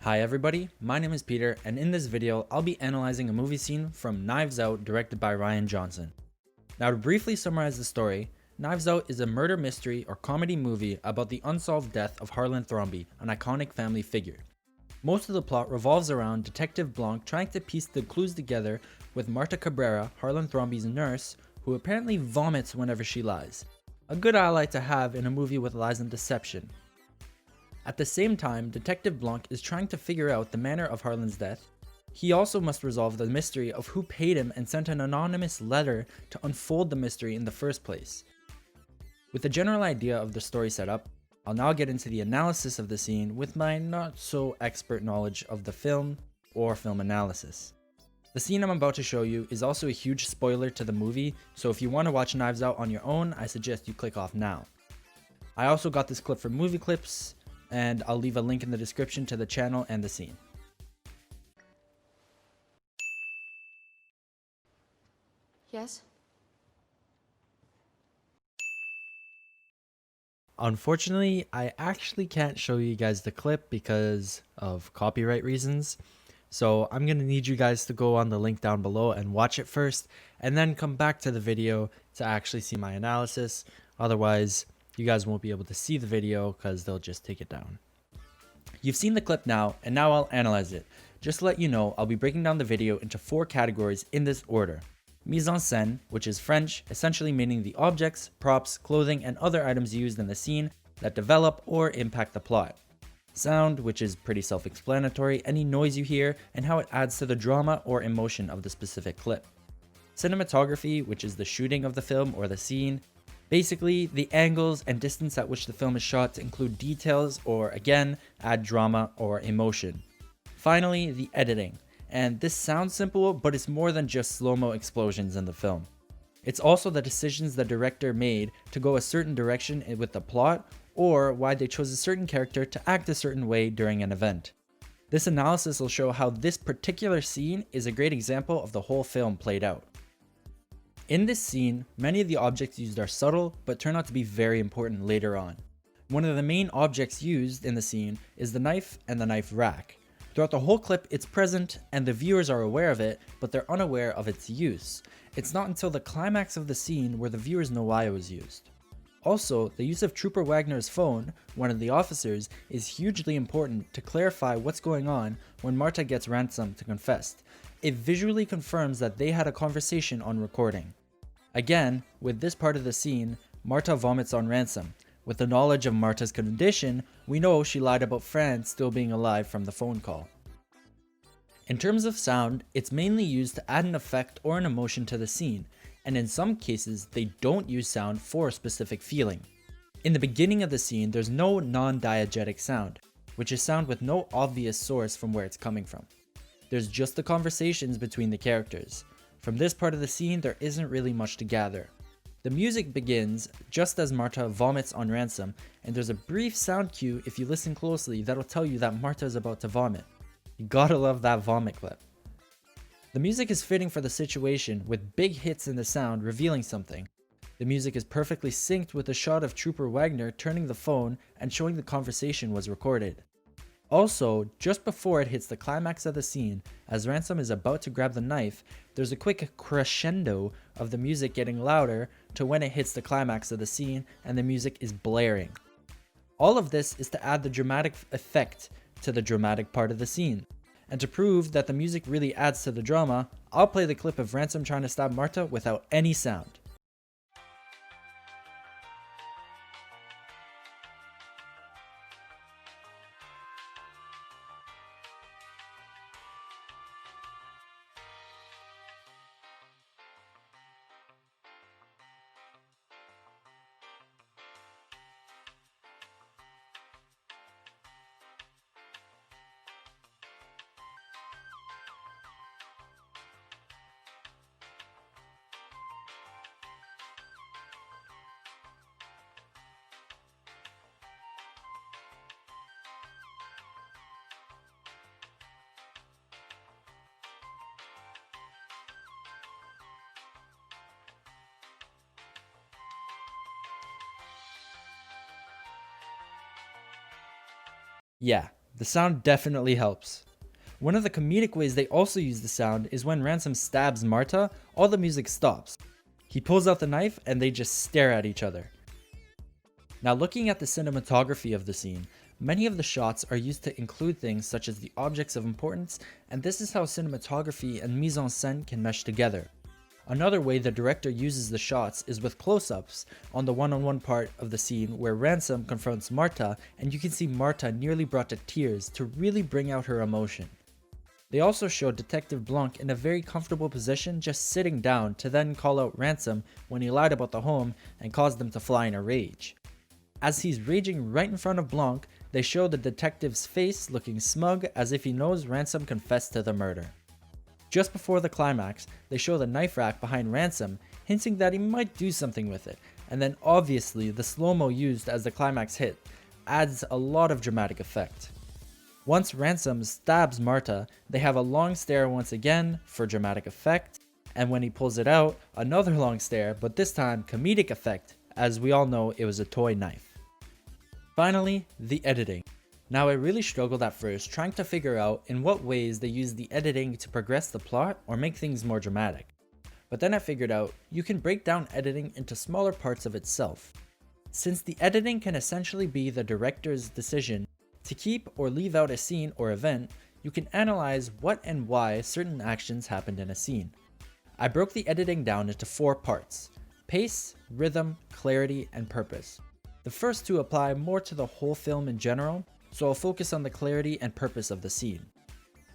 Hi everybody, my name is Peter, and in this video, I'll be analyzing a movie scene from Knives Out directed by Rian Johnson. Now to briefly summarize the story, Knives Out is a murder mystery or comedy movie about the unsolved death of Harlan Thrombey, an iconic family figure. Most of the plot revolves around Detective Blanc trying to piece the clues together with Marta Cabrera, Harlan Thrombey's nurse, who apparently vomits whenever she lies. A good ally to have in a movie with lies and deception. At the same time, Detective Blanc is trying to figure out the manner of Harlan's death. He also must resolve the mystery of who paid him and sent an anonymous letter to unfold the mystery in the first place. With a general idea of the story setup, I'll now get into the analysis of the scene with my not so expert knowledge of the film or film analysis. The scene I'm about to show you is also a huge spoiler to the movie, so if you want to watch Knives Out on your own, I suggest you click off now. I also got this clip from Movie Clips, and I'll leave a link in the description to the channel and the scene. Yes? Unfortunately, I actually can't show you guys the clip because of copyright reasons. So I'm going to need you guys to go on the link down below and watch it first, and then come back to the video to actually see my analysis. Otherwise, you guys won't be able to see the video because they'll just take it down. You've seen the clip now, and now I'll analyze it. Just to let you know, I'll be breaking down the video into 4 categories in this order. Mise en scène, which is French, essentially meaning the objects, props, clothing, and other items used in the scene that develop or impact the plot. Sound, which is pretty self-explanatory, any noise you hear, and how it adds to the drama or emotion of the specific clip. Cinematography, which is the shooting of the film or the scene. Basically, the angles and distance at which the film is shot to include details or, again, add drama or emotion. Finally, the editing. And this sounds simple, but it's more than just slow-mo explosions in the film. It's also the decisions the director made to go a certain direction with the plot, or why they chose a certain character to act a certain way during an event. This analysis will show how this particular scene is a great example of the whole film played out. In this scene, many of the objects used are subtle, but turn out to be very important later on. One of the main objects used in the scene is the knife and the knife rack. Throughout the whole clip, it's present, and the viewers are aware of it, but they're unaware of its use. It's not until the climax of the scene where the viewers know why it was used. Also, the use of Trooper Wagner's phone, one of the officers, is hugely important to clarify what's going on when Marta gets ransomed to confess. It visually confirms that they had a conversation on recording. Again, with this part of the scene, Marta vomits on ransom. With the knowledge of Marta's condition, we know she lied about Franz still being alive from the phone call. In terms of sound, it's mainly used to add an effect or an emotion to the scene, and in some cases, they don't use sound for a specific feeling. In the beginning of the scene, there's no non-diegetic sound, which is sound with no obvious source from where it's coming from. There's just the conversations between the characters. From this part of the scene, there isn't really much to gather. The music begins just as Marta vomits on ransom, and there's a brief sound cue if you listen closely that'll tell you that Marta is about to vomit. You gotta love that vomit clip. The music is fitting for the situation, with big hits in the sound revealing something. The music is perfectly synced with the shot of Trooper Wagner turning the phone and showing the conversation was recorded. Also, just before it hits the climax of the scene, as Ransom is about to grab the knife, there's a quick crescendo of the music getting louder to when it hits the climax of the scene and the music is blaring. All of this is to add the dramatic effect to the dramatic part of the scene. And to prove that the music really adds to the drama, I'll play the clip of Ransom trying to stab Marta without any sound. Yeah, The sound definitely helps. One of the comedic ways they also use the sound is when Ransom stabs Marta, all the music stops. He pulls out the knife and they just stare at each other. Now looking at the cinematography of the scene, many of the shots are used to include things such as the objects of importance, and this is how cinematography and mise en scène can mesh together. Another way the director uses the shots is with close-ups on the one-on-one part of the scene where Ransom confronts Marta, and you can see Marta nearly brought to tears to really bring out her emotion. They also show Detective Blanc in a very comfortable position just sitting down to then call out Ransom when he lied about the home and caused them to fly in a rage. As he's raging right in front of Blanc, they show the detective's face looking smug as if he knows Ransom confessed to the murder. Just before the climax, they show the knife rack behind Ransom, hinting that he might do something with it, and then obviously the slow-mo used as the climax hit adds a lot of dramatic effect. Once Ransom stabs Marta, they have a long stare once again for dramatic effect, and when he pulls it out, another long stare, but this time comedic effect, as we all know it was a toy knife. Finally, the editing. Now I really struggled at first trying to figure out in what ways they use the editing to progress the plot or make things more dramatic. But then I figured out you can break down editing into smaller parts of itself. Since the editing can essentially be the director's decision to keep or leave out a scene or event, you can analyze what and why certain actions happened in a scene. I broke the editing down into 4 parts: pace, rhythm, clarity, and purpose. The first 2 apply more to the whole film in general, so I'll focus on the clarity and purpose of the scene.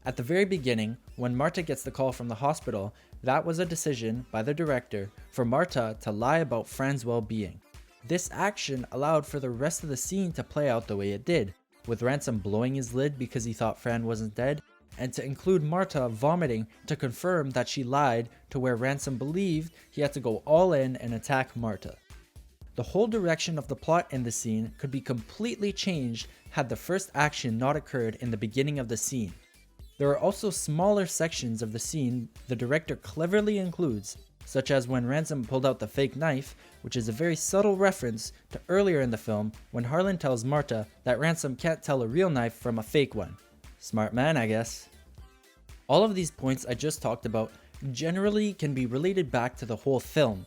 At the very beginning, when Marta gets the call from the hospital, that was a decision by the director for Marta to lie about Fran's well-being. This action allowed for the rest of the scene to play out the way it did, with Ransom blowing his lid because he thought Fran wasn't dead, and to include Marta vomiting to confirm that she lied to where Ransom believed he had to go all in and attack Marta. The whole direction of the plot in the scene could be completely changed had the first action not occurred in the beginning of the scene. There are also smaller sections of the scene the director cleverly includes, such as when Ransom pulled out the fake knife, which is a very subtle reference to earlier in the film when Harlan tells Marta that Ransom can't tell a real knife from a fake one. Smart man, I guess. All of these points I just talked about generally can be related back to the whole film.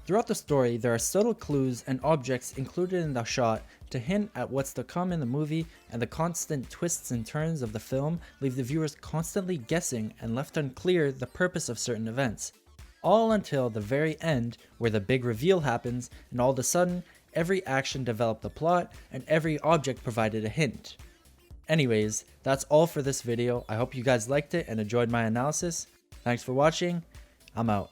Throughout the story, there are subtle clues and objects included in the shot to hint at what's to come in the movie, and the constant twists and turns of the film leave the viewers constantly guessing and left unclear the purpose of certain events. All until the very end, where the big reveal happens, and all of a sudden, every action developed a plot, and every object provided a hint. Anyways, that's all for this video. I hope you guys liked it and enjoyed my analysis. Thanks for watching. I'm out.